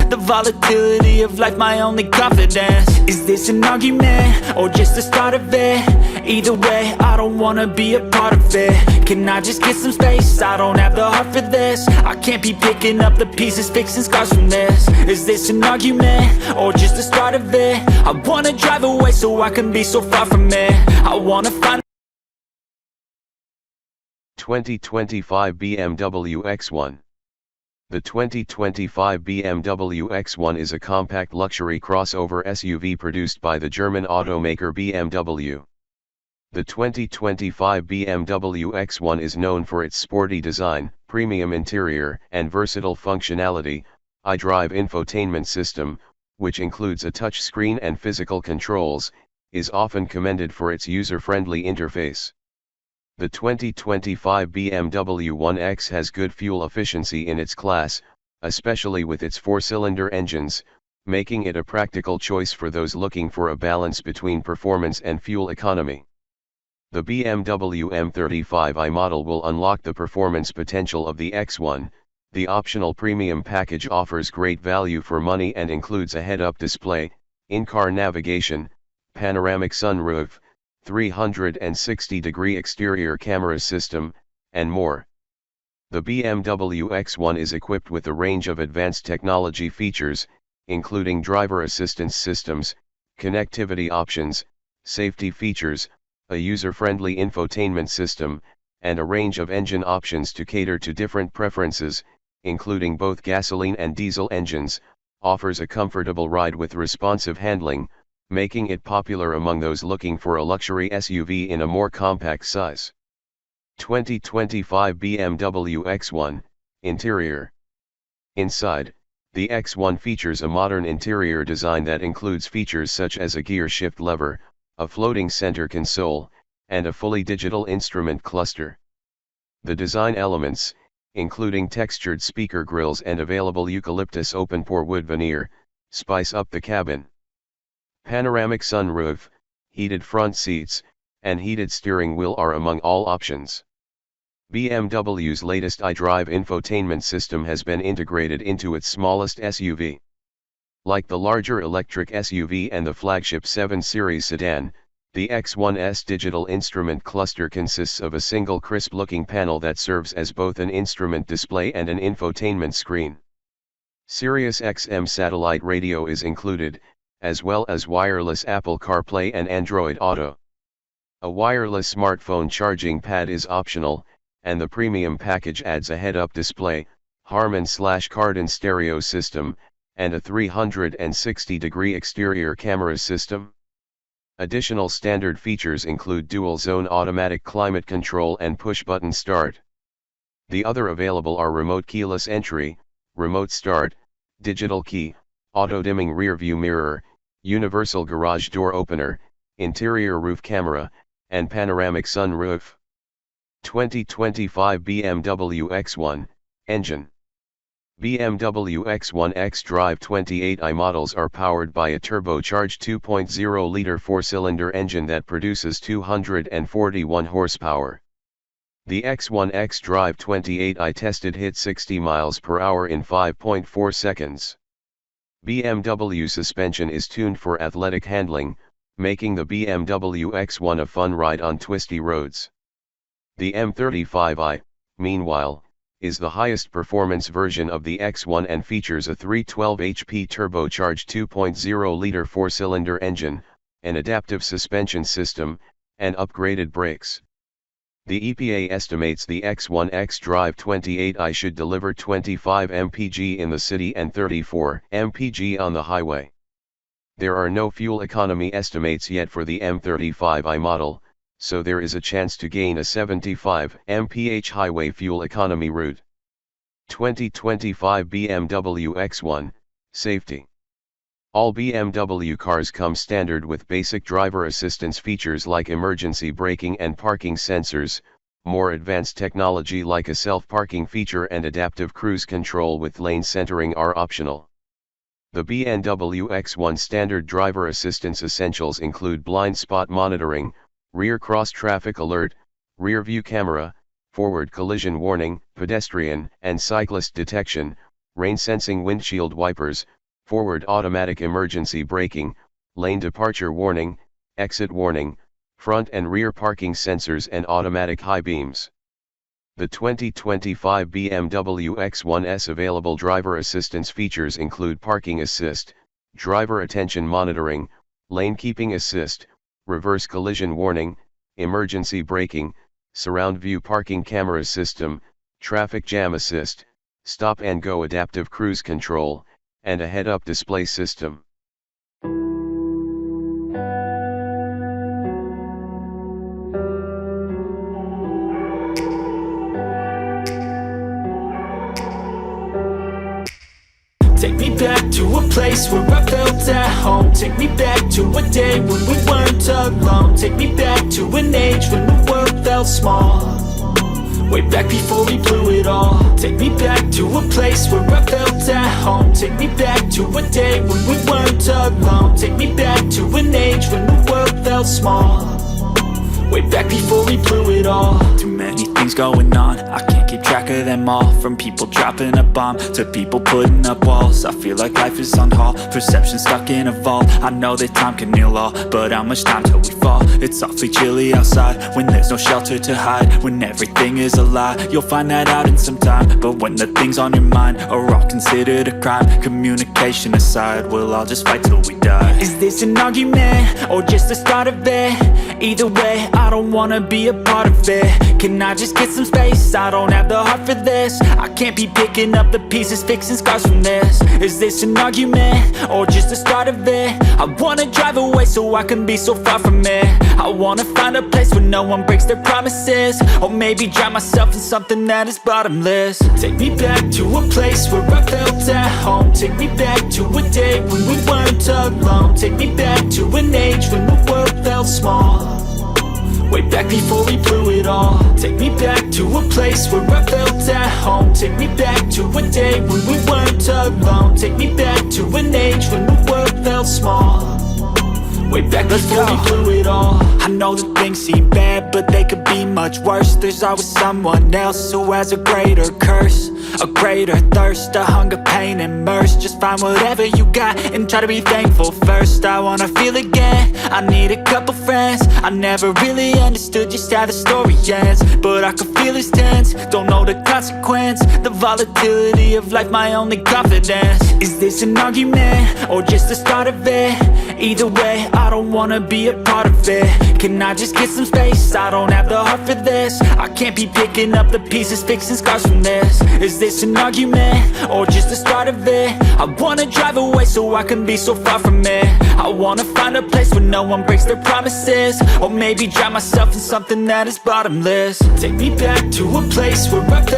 The volatility of life my only confidence. Is this an argument, or just the start of it? Either way, I don't wanna be a part of it. Can I just get some space? I don't have the heart for this. I can't be picking up the pieces, fixing scars from this. Is this an argument, or just the start of it? I wanna drive away so I can be so far from it. I wanna find 2025 BMW X1. The 2025 BMW X1 is a compact luxury crossover SUV produced by the German automaker BMW. The 2025 BMW X1 is known for its sporty design, premium interior, and versatile functionality. iDrive infotainment system, which includes a touchscreen and physical controls, is often commended for its user-friendly interface. The 2025 BMW 1X has good fuel efficiency in its class, especially with its four-cylinder engines, making it a practical choice for those looking for a balance between performance and fuel economy. The BMW M35i model will unlock the performance potential of the X1. The optional premium package offers great value for money and includes a head-up display, in-car navigation, panoramic sunroof, 360-degree exterior camera system, and more. The BMW X1 is equipped with a range of advanced technology features, including driver assistance systems, connectivity options, safety features, a user-friendly infotainment system, and a range of engine options to cater to different preferences, including both gasoline and diesel engines. Offers a comfortable ride with responsive handling, making it popular among those looking for a luxury SUV in a more compact size. 2025 BMW X1, Interior. Inside, the X1 features a modern interior design that includes features such as a gear shift lever, a floating center console, and a fully digital instrument cluster. The design elements, including textured speaker grills and available eucalyptus open-pore wood veneer, spice up the cabin. Panoramic sunroof, heated front seats, and heated steering wheel are among all options. BMW's latest iDrive infotainment system has been integrated into its smallest SUV. Like the larger electric SUV and the flagship 7 Series sedan, the X1's digital instrument cluster consists of a single crisp-looking panel that serves as both an instrument display and an infotainment screen. Sirius XM satellite radio is included, as well as wireless Apple CarPlay and Android Auto. A wireless smartphone charging pad is optional, and the premium package adds a head-up display, Harman/Kardon stereo system, and a 360-degree exterior camera system. Additional standard features include dual-zone automatic climate control and push-button start. The other available are remote keyless entry, remote start, digital key, auto-dimming rear-view mirror, universal garage door opener, interior roof camera, and panoramic sunroof. 2025 BMW X1, Engine. BMW X1 xDrive 28i models are powered by a turbocharged 2.0-liter four-cylinder engine that produces 241 horsepower. The X1 xDrive 28i tested hit 60 miles per hour in 5.4 seconds. BMW suspension is tuned for athletic handling, making the BMW X1 a fun ride on twisty roads. The M35i, meanwhile, is the highest performance version of the X1 and features a 312 HP turbocharged 2.0-liter four-cylinder engine, an adaptive suspension system, and upgraded brakes. The EPA estimates the X1 xDrive 28i should deliver 25 mpg in the city and 34 mpg on the highway. There are no fuel economy estimates yet for the M35i model, so there is a chance to gain a 75 mph highway fuel economy route. 2025 BMW X1, Safety. All BMW cars come standard with basic driver assistance features like emergency braking and parking sensors. More advanced technology like a self-parking feature and adaptive cruise control with lane centering are optional. The BMW X1 standard driver assistance essentials include blind spot monitoring, rear cross traffic alert, rear view camera, forward collision warning, pedestrian and cyclist detection, rain sensing windshield wipers, forward automatic emergency braking, lane departure warning, exit warning, front and rear parking sensors and automatic high beams. The 2025 BMW X1's available driver assistance features include parking assist, driver attention monitoring, lane keeping assist, reverse collision warning, emergency braking, surround view parking camera system, traffic jam assist, stop and go adaptive cruise control, and a head-up display system. Take me back to a place where I felt at home. Take me back to a day when we weren't alone. Take me back to an age when the world felt small, way back before we blew it all. Take me back to a place where I felt at home. Take me back to a day when we weren't alone. Take me back to an age when the world felt small, way back before we blew it all. Too many things going on, I can't keep track of them all. From people dropping a bomb to people putting up walls. I feel like life is on hold, perception stuck in a vault. I know that time can heal all, but how much time till we fall? It's awfully chilly outside when there's no shelter to hide. When everything is a lie, you'll find that out in some time. But when the things on your mind are all considered a crime, communication aside, we'll all just fight till we die. Is this an argument or just the start of it? Either way, I don't wanna be a part of it. Can I just get some space? I don't have the heart for this. I can't be picking up the pieces, fixing scars from this. Is this an argument or just the start of it? I wanna drive away so I can be so far from it. I wanna find a place where no one breaks their promises, or maybe drown myself in something that is bottomless. Take me back to a place where I felt at home. Take me back to a day when we weren't alone. Take me back to an age when the world felt small, way back before we blew it all. Take me back to a place where I felt at home. Take me back to a day when we weren't alone. Take me back to an age when the world felt small, way back before we blew it all. I know that things seem bad, but they could be much worse. There's always someone else who has a greater curse, a greater thirst, a hunger, pain, and mercy. Just find whatever you got and try to be thankful first. I wanna feel again, I need a couple friends. I never really understood just how the story ends, but I can feel it's tense, don't know the consequence. The volatility of life, my only confidence. Is this an argument or just the start of it? Either way, I don't wanna be a part of it. Can I just get some space? I don't have the heart for this. I can't be picking up the pieces, fixing scars from this. Is this an argument or just the start of it? I wanna drive away so I can be so far from it. I wanna find a place where no one breaks their promises, or maybe drown myself in something that is bottomless. Take me back to a place where I felt